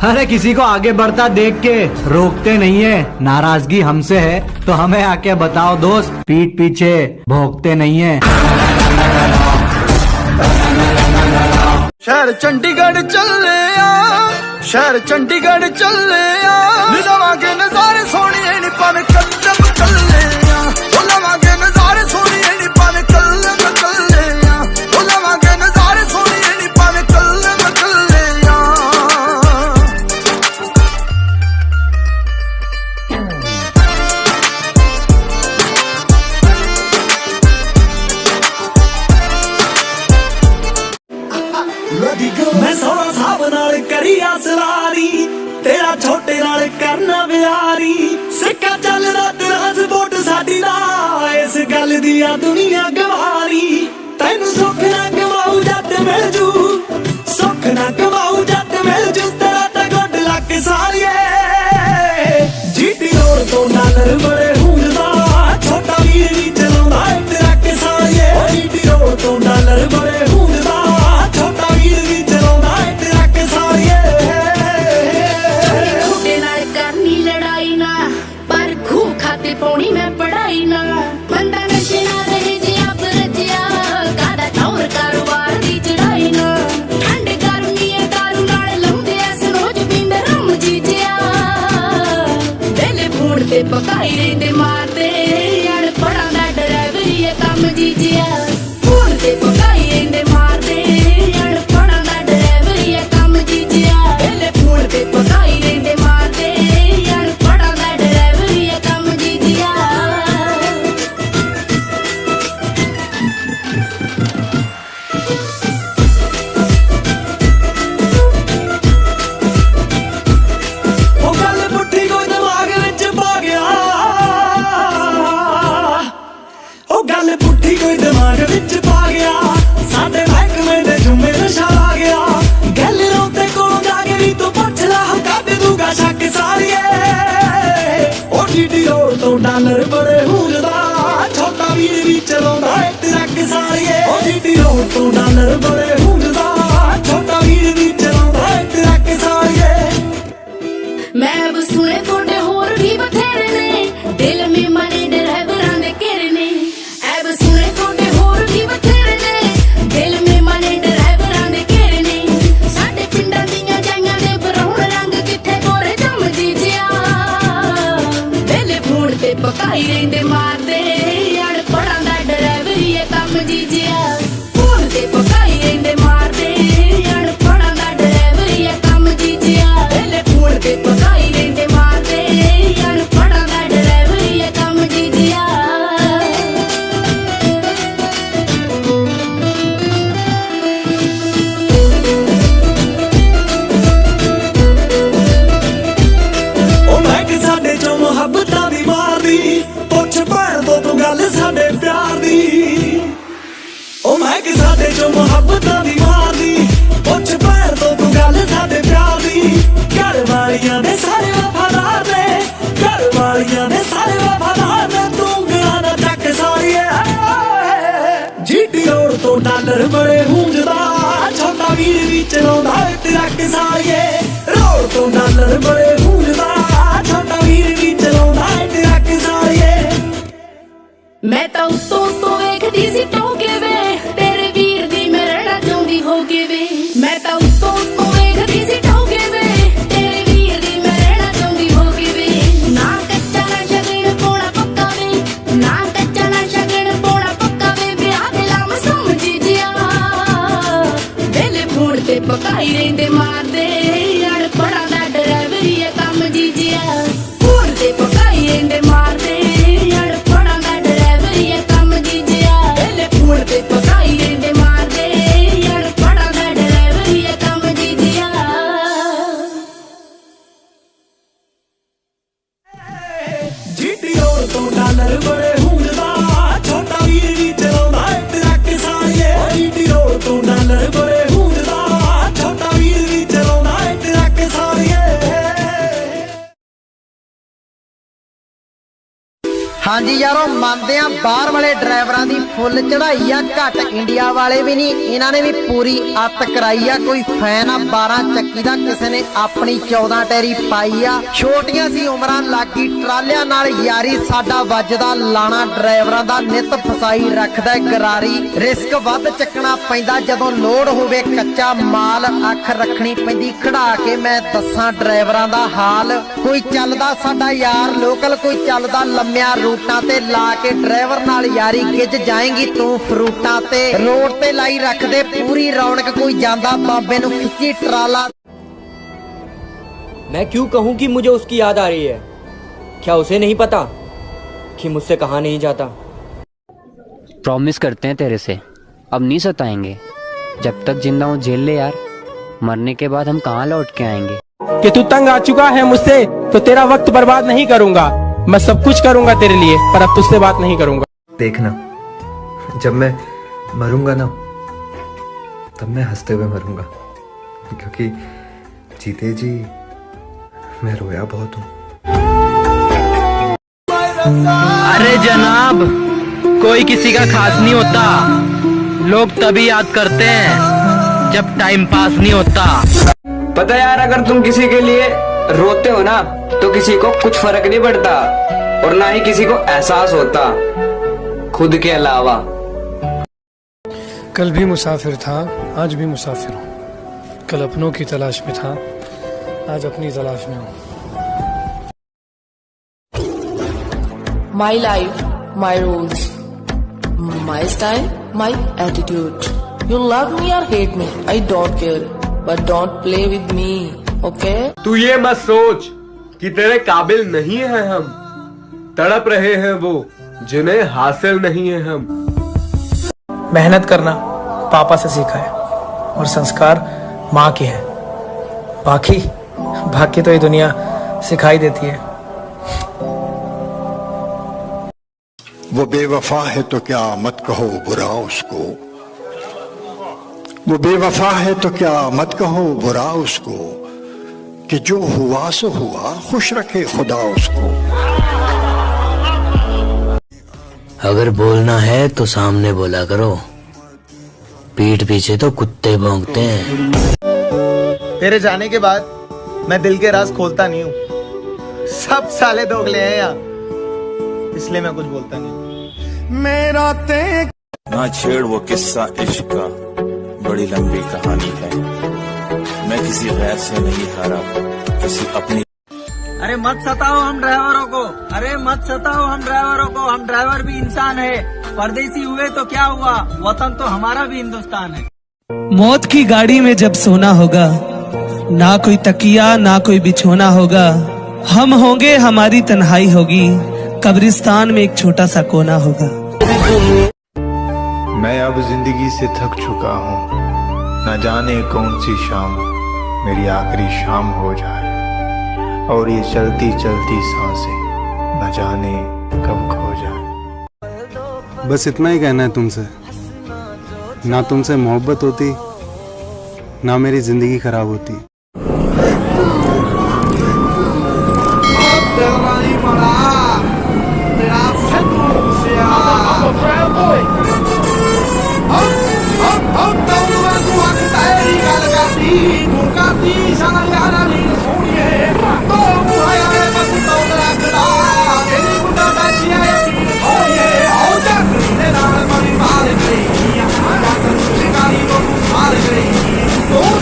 अरे किसी को आगे बढ़ता देख के रोकते नहीं है, नाराजगी हमसे है तो हमें आके बताओ दोस्त, पीठ पीछे भोंकते नहीं है। शहर चंडीगढ़ चले शहर चंडीगढ़ चले लवांगे नजारे सोनिए नी पावे कदम चले लवांगे नजारे सोनिए नी पावे कदम चले लवांगे नजारे सोनिए नी पावे कदम चले। मैं सोना साहब नाल करी आसवारी, तेरा छोटे नाल करना प्यारी, सिक्का चलदा तेरा सपोर्ट साडी दा, इस गल दिया दुनिया गवारी। तैनू सुख ना कमाऊ जट मिल जू, सुख ना कमाऊ जट मिल जू, तेरा ते गुड लक सारिए। जीटी रोड तो डॉलर बड़े हुंदा, छोटा वीर भी चलाउंदा ट्रक सारिए। जीटी रोड तो डॉलर बड़े हुंदा, छोटा वीर भी चलाउंदा ट्रक सारिए। छोटे नाल करनी लड़ाई ना, पर खूह खाते पौनी मैं पढ़ाई ना, बंदा नशे ना रहे जे आप रजिया, कादा टौर कारोबार दी चढ़ाई ना। ठंड गर्मी है दारू नाल लाउंदे ऐ सनोज पिंड रम जीजिया, वेले फूड ते पकाई रहिंदे मारदे, अनपढ़ां दा ड्राइवरी है कम जीजिया, फूड ते पकाई रहिंदे मारदे, अनपढ़ां दा ड्राइवरी है कम जीजिया, वेले फूड ते पकाई रहिंदे मारदे, अनपढ़ां दा ड्राइवरी है कम जीजिया। ओ गल पुट्ठी कोई दिमाग विच पा गया, ओ गल पुट्ठी कोई दिमाग विच पा गया, साडे महकमे दे जुम्मे नशा आ गया। गल रोते कोलों जाके भी तू पुछ ला, कद दूगा शक सारिए। ओ जीटी रोड तो डॉलर बड़े हुंदा, छोटा वीर भी चलाउंदा ट्रक सारिए। ओ जीटी रोड तो डॉलर बड़े हुंदा, छोटा वीर भी चलाउंदा ट्रक सारिए। मैं अब सुने थोड़े होर भी बथेरे ने, दिल में मने ड्राइवरां दे घेरे ने। अब सुने थोड़े होर भी बथेरे ने, दिल में मने ड्राइवरां दे घेरे ने। साडे पिंडां दियां जाइयां दे बरौण रंग किथे गोरे जम जीजिया, वेले फूड ते पकाई रहिंदे मारदे, अनपढ़ां दा ड्राइवरी है कम जीजिया, फूड ते पकाई रहिंदे मारदे, अनपढ़ां दा ड्राइवरी है कम जीजिया, वेले फूड ते पकाई रहिंदे मारदे, अनपढ़ां दा ड्राइवरी है कम जीजिया। ओ महक साडे चों मुहब्बतां दी मारदी, पुछ भैण तो तू गल साडे प्यार दी। ओ महक साडे चों मुहब्बतां दी मारदी, पुछ भैण तो तू गल साडे प्यार दी। घर वालियां दे सारे वफादार ने, घर वालियां दे सारे वफादार ने, तू गला ना चक सारिए। जीटी रोड तो डॉलर बड़े हुंदा, छोटा वीर भी चलाउंदा ट्रक सारिए। रोड तो डॉलर बड़े हुंदा, छोटा वीर भी चलाउंदा ट्रक सारिए। मैं ਤਾਂ ਉੱਤੋਂ ਤੋਂ ਵੇਖਦੀ ਸੀ ਟੋਕੇ ਵੇ, ਤੇਰੇ ਵੀਰ ਦੀ ਮੇਰੇ हाँ जी यारों, मानते हैं बाहर वाले ड्राइवरां दी फुल चढ़ाई आ, घट इंडिया वाले भी नहीं, इन्हां ने भी पूरी अत कराई आ। कोई फैन आ 12 ਚੱਕੀ ਦਾ, ਕਿਸੇ ਨੇ ਆਪਣੀ 14 ਟੈਰੀ ਪਾਈ ਆ। ਛੋਟੀਆਂ ਸੀ ਉਮਰਾਂ ਲਾਗੀ ਟਰਾਲਿਆਂ ਨਾਲ ਯਾਰੀ, ਸਾਡਾ ਵੱਜਦਾ ਲਾਣਾ ਡਰਾਈਵਰਾਂ ਦਾ ਨਿਤ ਫਸਾਈ ਰੱਖਦਾ ਗਰਾਰੀ। ਰਿਸਕ ਵੱਧ ਚੱਕਣਾ ਪੈਂਦਾ ਜਦੋਂ ਲੋਡ ਹੋਵੇ ਕੱਚਾ ਮਾਲ, ਅੱਖ ਰੱਖਣੀ ਪੈਂਦੀ ਖੜਾ ਕੇ ਮੈਂ ਦੱਸਾਂ ਡਰਾਈਵਰਾਂ ਦਾ ਹਾਲ। ਕੋਈ ਚੱਲਦਾ ਸਾਡਾ ਯਾਰ ਲੋਕਲ, ਕੋਈ ਚੱਲਦਾ ਲੰਮਿਆਂ ਰੂਟਾਂ ਤੇ ਲਾ ਕੇ ਡਰਾਈਵਰ ਨਾਲ ਯਾਰੀ ਗਿੱਜ ਜਾਏਂਗੀ ਤੂੰ ਫਰੂਟਾਂ ਤੇ। ਰੋਡ ਤੇ ਲਾਈ ਰੱਖਦੇ ਪੂਰੀ ਰੌਣਕ, ਕੋਈ ਜਾਂਦਾ ਬਾਬੇ ਨੂੰ ਖਿੱਚੀ ਟਰਾਲਾ। मैं क्यों कहूँ कि मुझे उसकी याद आ रही है? क्या उसे नहीं पता कि मुझसे कहाँ नहीं जाता? प्रॉमिस करते हैं तेरे से, अब नहीं सताएंगे। जब तक जिंदा हूँ झेल ले यार, मरने के बाद हम कहाँ लौट के आएंगे। कि तू तंग आ चुका है मुझसे, तो तेरा वक्त बर्बाद नहीं करूंगा। मैं सब कुछ करूंगा तेरे लिए, पर अब तुझसे बात नहीं करूंगा। देखना, जब मैं मरूंगा ना, तब मैं हंसते हुए मरूंगा, क्योंकि जीते जी मैं रोया बहुत हूँ। अरे जनाब, कोई किसी का खास नहीं होता, लोग तभी याद करते हैं जब टाइम पास नहीं होता। पता यार, अगर तुम किसी के लिए रोते हो ना, तो किसी को कुछ फर्क नहीं पड़ता, और ना ही किसी को एहसास होता खुद के अलावा। कल भी मुसाफिर था, आज भी मुसाफिर हूँ। कल अपनों की तलाश में था, आज अपनी तलाश में हूँ। My life, my rules, my style, my attitude. You love me or hate me, I don't care, but don't play with me, okay? तू ये मत सोच कि तेरे काबिल नहीं है हम, तड़प रहे हैं वो जिन्हें हासिल नहीं है हम। मेहनत करना पापा से सीखा है, और संस्कार माँ के हैं। बाकी तो ये दुनिया सिखाई देती है। वो बेवफा है तो क्या मत कहो बुरा उसको, वो बेवफा है तो क्या मत कहो बुरा उसको, कि जो हुआ सो हुआ, खुश रखे खुदा उसको। अगर बोलना है तो सामने बोला करो, पीठ पीछे तो कुत्ते भौंकते हैं। तेरे जाने के बाद मैं दिल के राज खोलता नहीं हूँ, सब साले दोगले हैं यहाँ, इसलिए मैं कुछ बोलता नहीं। मेरा ते ना छेड़ वो किस्सा इश्क का, बड़ी लंबी कहानी है। मैं किसी गैर से नहीं हारा, किसी अपनी। अरे मत सताओ हम ड्राइवरों को, अरे मत सताओ हम ड्राइवरों को, हम ड्राइवर भी इंसान है। परदेसी हुए तो क्या हुआ, वतन तो हमारा भी हिंदुस्तान है। मौत की गाड़ी में जब सोना होगा, ना कोई तकिया ना कोई बिछोना होगा, हम होंगे हमारी तन्हाई होगी, कब्रिस्तान में एक छोटा सा कोना होगा। मैं अब जिंदगी से थक चुका हूँ, न जाने कौन सी शाम मेरी आखिरी शाम हो जाए, और ये चलती चलती सांसें न जाने कब खो जाए। बस इतना ही कहना है तुमसे, ना तुमसे मोहब्बत होती, ना मेरी जिंदगी खराब होती। Oh,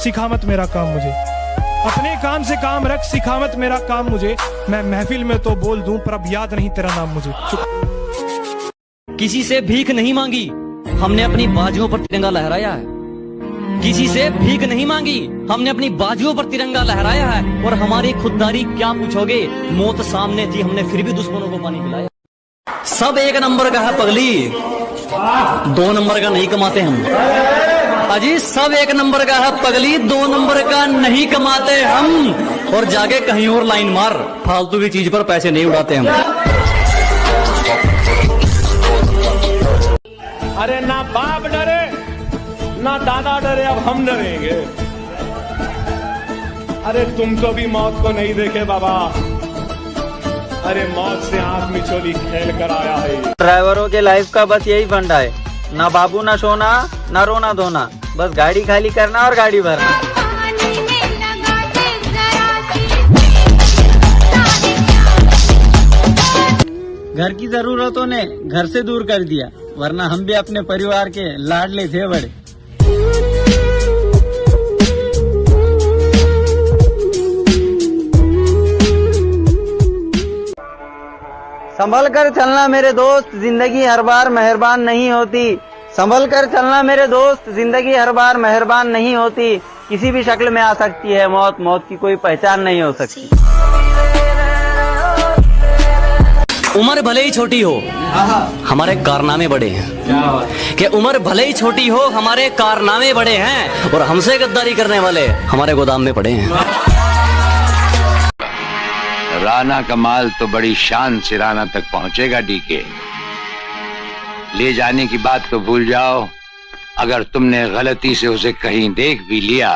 सिखा मत मेरा काम मुझे, अपने काम से काम रख, सिखा मत मेरा काम मुझे। मैं महफिल में तो बोल दूं पर अब याद नहीं तेरा नाम मुझे। किसी से भीख नहीं मांगी, हमने अपनी बाजुओं पर तिरंगा लहराया है। किसी से भीख नहीं मांगी, हमने अपनी बाजुओं पर तिरंगा लहराया है। और हमारी खुददारी क्या पूछोगे, मौत सामने थी, हमने फिर भी दुश्मनों को पानी पिलाया। सब एक नंबर का है पगली, 2 नंबर का नहीं कमाते हम। अजी सब एक नंबर का है पगली, 2 नंबर का नहीं कमाते हम। और जाके कहीं और लाइन मार, फालतू की चीज पर पैसे नहीं उड़ाते हम। अरे ना बाप डरे ना दादा डरे, अब हम डरेंगे। अरे तुम तो भी मौत को नहीं देखे बाबा, अरे मौत से आंख मिचोली खेल कर आया है। ड्राइवरों के लाइफ का बस यही फंडा है, ना बाबू ना सोना ना रोना धोना, बस गाड़ी खाली करना और गाड़ी भरना। घर की जरूरतों ने घर से दूर कर दिया, वरना हम भी अपने परिवार के लाडले थे बड़े। संभल कर चलना मेरे दोस्त, जिंदगी हर बार मेहरबान नहीं होती। संभल कर चलना मेरे दोस्त, जिंदगी हर बार मेहरबान नहीं होती। किसी भी शक्ल में आ सकती है मौत, मौत की कोई पहचान नहीं हो सकती। उम्र भले ही छोटी हो, हमारे कारनामे बड़े हैं। कि उम्र भले ही छोटी हो, हमारे कारनामे बड़े हैं। और हमसे गद्दारी करने वाले हमारे गोदाम में पड़े हैं। राना का माल तो बड़ी शान से राना तक पहुंचेगा डीके। ले जाने की बात तो भूल जाओ, अगर तुमने गलती से उसे कहीं देख भी लिया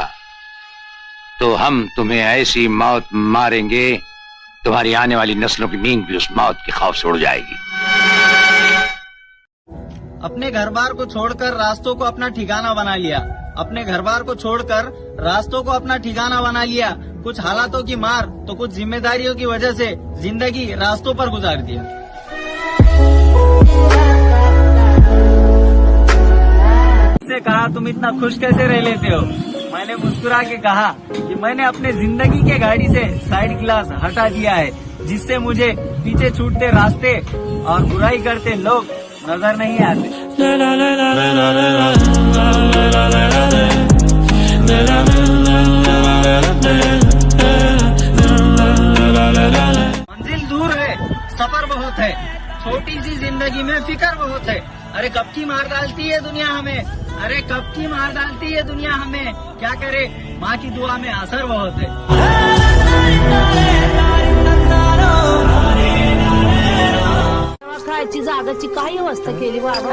तो हम तुम्हें ऐसी मौत मारेंगे, तुम्हारी आने वाली नस्लों की नींद भी उस मौत के खौफ से उड़ जाएगी। अपने घर बार को छोड़कर रास्तों को अपना ठिकाना बना लिया। अपने घर बार को छोड़कर रास्तों को अपना ठिकाना बना लिया। कुछ हालातों की मार तो कुछ जिम्मेदारियों की वजह से जिंदगी रास्तों पर गुजार दिया। से कहा तुम इतना खुश कैसे रह लेते हो? मैंने मुस्कुरा के कहा कि मैंने अपने जिंदगी के गाड़ी से साइड ग्लास हटा दिया है, जिससे मुझे पीछे छूटते रास्ते और बुराई करते लोग नजर नहीं आते। मंजिल दूर है, सफर बहुत है, छोटी सी जिंदगी में फिक्र बहुत है। अरे कब की मार डालती है दुनिया हमें, अरे कब की मार डालती है दुनिया हमें। क्या करे, माँ की दुआ में असर बहुत है। खायची जागाची काही व्यवस्था केली बाबा?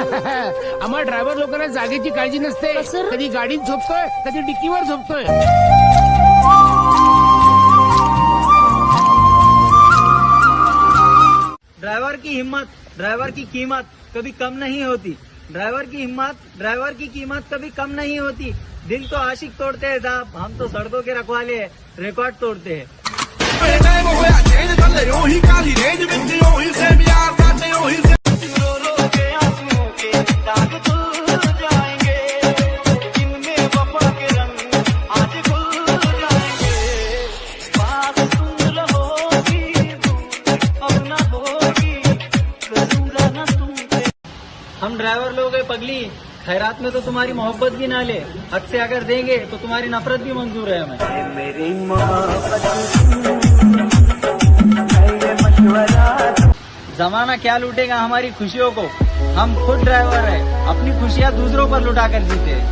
आम्हाला ड्रायव्हर लोकांना जागेची काळजी नसते, कधी गाडीत झोपतोय कधी डिक्कीवर झोपतोय। ड्राइवर की हिम्मत, ड्राइवर की कीमत कभी कम नहीं होती। ड्राइवर की हिम्मत, ड्राइवर की कीमत कभी कम नहीं होती। दिल तो आशिक तोड़ते हैं साहब, हम तो सड़कों के रखवाले हैं, रिकॉर्ड तोड़ते हैं। हम ड्राइवर लोग हैं पगली, खैरात में तो तुम्हारी मोहब्बत भी ना ले, हद से अगर देंगे तो तुम्हारी नफरत भी मंजूर है हमें। मेरी जमाना क्या लूटेगा हमारी खुशियों को, हम खुद ड्राइवर हैं, अपनी खुशियाँ दूसरों पर लुटा कर जीते हैं।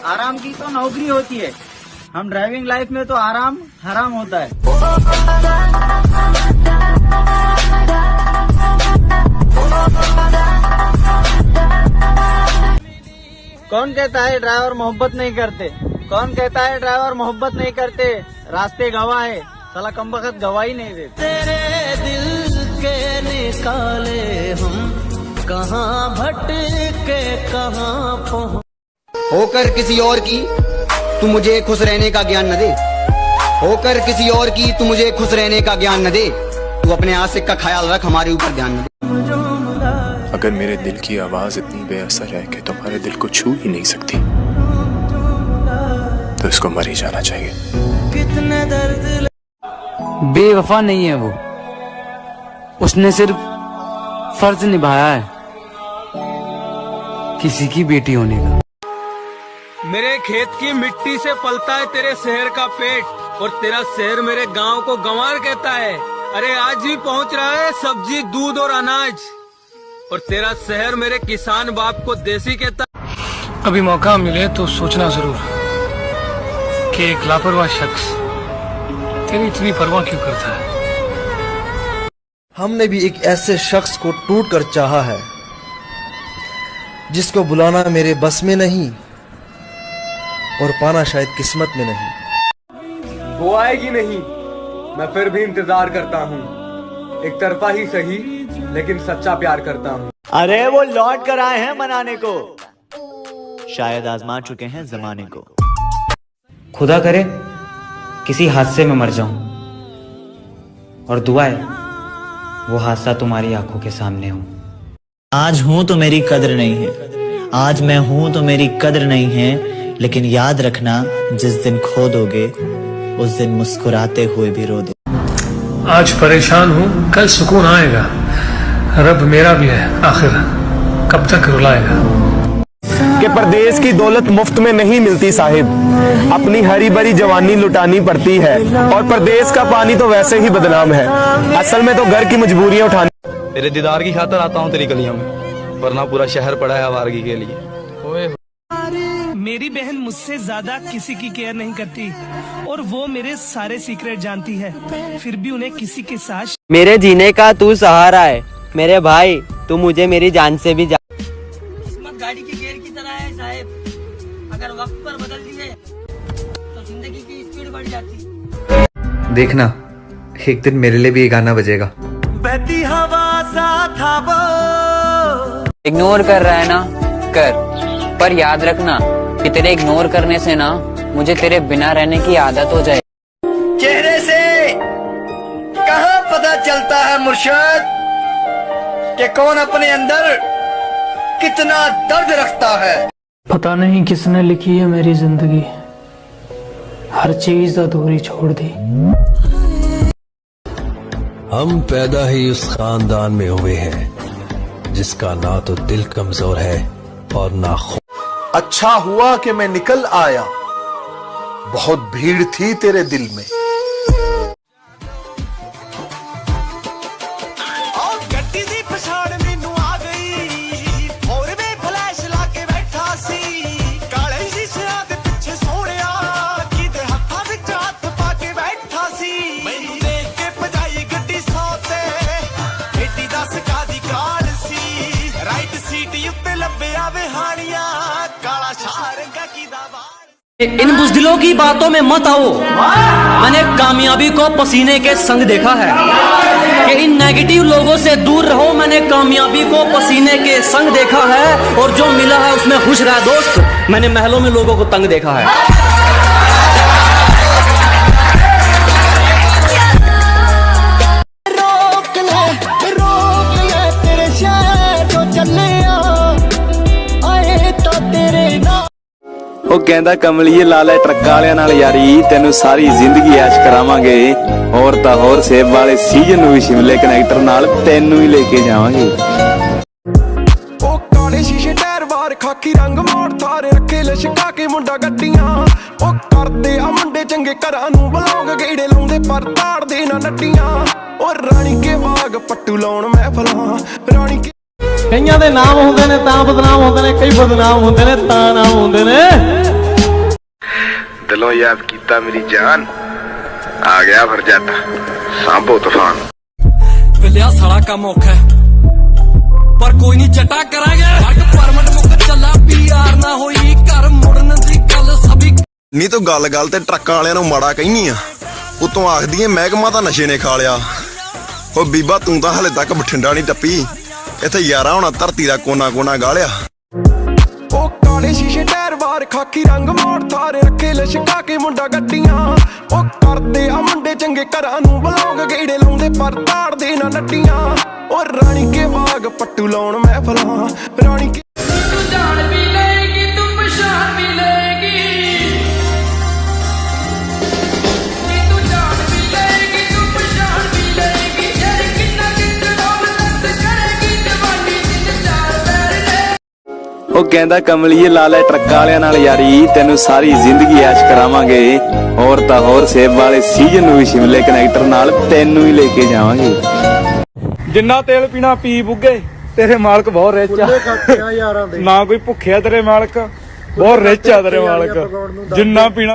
आराम की तो नौकरी होती है, हम ड्राइविंग लाइफ में तो आराम हराम होता है। कौन कहता है ड्राइवर मोहब्बत नहीं करते? कौन कहता है ड्राइवर मोहब्बत नहीं करते? रास्ते गवाह है, साला कमबख्त गवाही नहीं देते। तेरे दिल के निकाले हम कहाँ भटके कहाँ पहुँच। होकर किसी और की तू मुझे खुश रहने का ज्ञान न दे, होकर किसी और की तू मुझे खुश रहने का ज्ञान न दे। तू अपने आशिक का ख्याल रख, हमारे ऊपर ध्यान न दे। अगर मेरे दिल की आवाज इतनी बेअसर है कि तुम्हारे दिल को छू ही नहीं सकती, तो इसको मर ही जाना चाहिए। बेवफा नहीं है वो, उसने सिर्फ फर्ज निभाया है किसी की बेटी होने का। मेरे खेत की मिट्टी से पलता है तेरे शहर का पेट, और तेरा शहर मेरे गांव को गंवार कहता है। अरे आज भी पहुंच रहा है सब्जी, दूध और अनाज, और तेरा शहर मेरे किसान बाप को देसी कहता है। कभी मौका मिले तो सोचना जरूर कि एक लापरवाह शख्स तेरी इतनी परवाह क्यों करता है। हमने भी एक ऐसे शख्स को टूट कर चाहा है जिसको बुलाना मेरे बस में नहीं और पाना शायद किस्मत में नहीं। वो आएगी नहीं, मैं फिर भी इंतजार करता हूँ। एक तरफा ही सही लेकिन सच्चा प्यार करता हूँ। अरे वो लौट कर आए हैं मनाने को, शायद आजमा चुके हैं जमाने को। खुदा करे किसी हादसे में मर जाऊं, और दुआ है वो हादसा तुम्हारी आंखों के सामने हो। आज हूं तो मेरी कदर नहीं है, आज मैं हूं तो मेरी कदर नहीं है, लेकिन याद रखना जिस दिन खो दोगे उस दिन मुस्कुराते हुए भी रो दो। आज परेशान हूँ, कल सुकून आएगा। रब मेरा भी है, आखिर कब तक रुलाएगा। कि परदेश की दौलत मुफ्त में नहीं मिलती साहिब, अपनी हरी भरी जवानी लुटानी पड़ती है, और परदेश का पानी तो वैसे ही बदनाम है, असल में तो घर की मजबूरियां उठानी। तेरे दीदार की खातर आता हूँ तेरी गलियों में, वरना पूरा शहर पड़ा है आवारगी के लिए। मेरी बहन मुझसे ज्यादा किसी की केयर नहीं करती और वो मेरे सारे सीक्रेट जानती है, फिर भी उन्हें किसी के साथ। मेरे जीने का तू सहारा है मेरे भाई, तू मुझे मेरी जान से भी किस्मत गाड़ी की गियर की तरह है साहब, अगर वक्त पर बदल दिए तो जिंदगी की स्पीड बढ़ जाती। देखना एक दिन मेरे लिए भी ये गाना बजेगा। बहती हवा सा था वो। इग्नोर कर रहा है ना कर, पर याद रखना कि तेरे इग्नोर करने से ना मुझे तेरे बिना रहने की आदत हो जाए। चेहरे से कहाँ पता चलता है मुर्शिद कि कौन अपने अंदर कितना दर्द रखता है। पता नहीं किसने लिखी है मेरी जिंदगी, हर चीज अधूरी छोड़ दी। हम पैदा ही उस खानदान में हुए हैं जिसका ना तो दिल कमजोर है और ना खून। अच्छा हुआ कि मैं निकल आया, बहुत भीड़ थी तेरे दिल में। इन बुज़दिलों की बातों में मत आओ, मैंने कामयाबी को पसीने के संग देखा है। कि इन नेगेटिव लोगों से दूर रहो, मैंने कामयाबी को पसीने के संग देखा है, और जो मिला है उसमें खुश रहा दोस्त, मैंने महलों में लोगों को तंग देखा है। ਉਹ ਕਹਿੰਦਾ ਕਮਲੀਏ ਲਾ ਲੈ ਟਰੱਕਾਂ ਵਾਲਿਆਂ ਨਾਲ ਯਾਰੀ, ਤੈਨੂੰ ਸਾਰੀ ਜ਼ਿੰਦਗੀ ਐਸ਼ ਕਰਾਵਾਂਗੇ, ਹੋਰ ਤਾਂ ਹੋਰ ਸੇਬ ਵਾਲੇ ਸੀਜ਼ਨ ਨੂੰ ਵੀ ਸ਼ਿਮਲੇ ਕਨੈਕਟਰ ਨਾਲ ਤੈਨੂੰ ਹੀ ਲੈ ਕੇ ਜਾਵਾਂਗੇ। ਉਹ ਕਾਲੇ ਸ਼ੀਸ਼ੇ ਟਾਇਰ ਵਾਰ ਖਾਕੀ ਰੰਗ ਮੋੜ ਥਾਰੇ ਰੱਖੇ ਲਸ਼ਕਾ ਕੇ ਮੁੰਡਾ ਗੱਡੀਆਂ, ਉਹ ਕਰਦੇ ਆ ਮੁੰਡੇ ਚੰਗੇ ਘਰਾਂ ਨੂੰ ਬਲੌਂਗ ਗੇੜੇ ਲਾਉਂਦੇ ਪਰ ਤਾੜਦੇ ਨਾ ਨੱਟੀਆਂ। ਉਹ ਰਾਣੀ ਕੇ ਬਾਗ ਪੱਟੂ ਲਾਉਣ ਮਹਿਫਲਾਂ, ਰਾਣੀ ਕੇ ਕਈਆਂ ਦੇ ਨਾਮ ਹੁੰਦੇ ਨੇ ਤਾਂ ਬਦਨਾਮ ਹੁੰਦੇ ਨੇ, ਕਈ ਬਦਨਾਮ ਹੁੰਦੇ ਨੇ ਤਾਂ ਨਾਮ ਹੁੰਦੇ ਨੇ। दिलों याद कीता मेरी जान, आ गया फिर जाता सांभो तूफान। बिलिया सारा काम औखा है पर कोई नहीं जटा करांगे। हट परमट मुक चला पीआर ना होई घर मुड़न दी गल सभी। ਨੀ ਤੂੰ ਗੱਲ ਗੱਲ ਤੇ ਟਰੱਕਾਂ ਵਾਲਿਆਂ ਨੂੰ ਮਾੜਾ ਕਹਿਨੀ ਆ, ਉਤੋਂ ਆਖਦੀ ਏ ਮਹਿਕਮਾ ਤਾਂ ਨਸ਼ੇ ਨੇ ਖਾ ਲਿਆ। ਉਹ ਬੀਬਾ ਤੂੰ ਤਾਂ ਹਲੇ ਤੱਕ ਬਠਿੰਡਾ ਨਹੀਂ ਟੱਪੀ, ਇੱਥੇ ਯਾਰਾ ਹੋਣਾ ਧਰਤੀ ਦਾ ਕੋਨਾ ਕੋਨਾ ਗਾਲਿਆ। ਉਹ ਕਾਲੇ ਸ਼ੀਸ਼ੇ ਟਾਇਰ ਬਾਰ ਖਾਕੀ ਰੰਗ ਮੋੜ ਥਾਰੇ ਰੱਖੇ ਲਸ਼ਕਾ ਕੇ ਮੁੰਡਾ ਗੱਡੀਆਂ ਉਹ ਕਰਦੇ ਆ ਮੁੰਡੇ ਚੰਗੇ ਘਰਾਂ ਨੂੰ ਬਲੌਂਗ ਗੇੜੇ ਲਾਉਂਦੇ ਪਰ ਤਾੜਦੇ ਨਾ ਨੱਟੀਆਂ ਉਹ ਰਾਣੀ ਕੇ ਬਾਗ ਪੱਟੂ ਲਾਉਣ ਮਹਿਫਲਾਂ ਰਾਣੀ ਕੇ तू जान भी लेगी तू पहचान भी लेगी तू जान भी लेगी तू पहचान भी लेगी तेरे कितना कितना दौलत करेगी जवानी जिंद चार पैर ले ਉਹ ਕਹਿੰਦਾ ਕਮਲੀਏ ਲਾ ਲੈ ਟਰੱਕਾਂ ਵਾਲਿਆਂ ਨਾਲ ਯਾਰੀ ਤੈਨੂੰ ਸਾਰੀ ਜ਼ਿੰਦਗੀ ਐਸ਼ ਕਰਾਵਾਂਗੇ ਹੋਰ ਤਾਂ ਹੋਰ ਸੇਬ ਵਾਲੇ ਸੀਜ਼ਨ ਨੂੰ ਵੀ ਸ਼ਿਮਲੇ ਕਨੈਕਟਰ ਨਾਲ ਤੈਨੂੰ ਹੀ ਲੈ ਕੇ ਜਾਵਾਂਗੇ। ਜਿੰਨਾ ਤੇਲ ਪੀਣਾ ਪੀ ਬੁੱਗੇ ਤੇਰੇ ਮਾਲਕ ਬਹੁਤ ਰਿਚ ਆ ਨਾ ਕੋਈ ਭੁੱਖਿਆ ਤੇਰੇ ਮਾਲਕ ਬਹੁਤ ਰਿਚ ਆ ਤੇਰੇ ਮਾਲਕ ਜਿੰਨਾ ਪੀਣਾ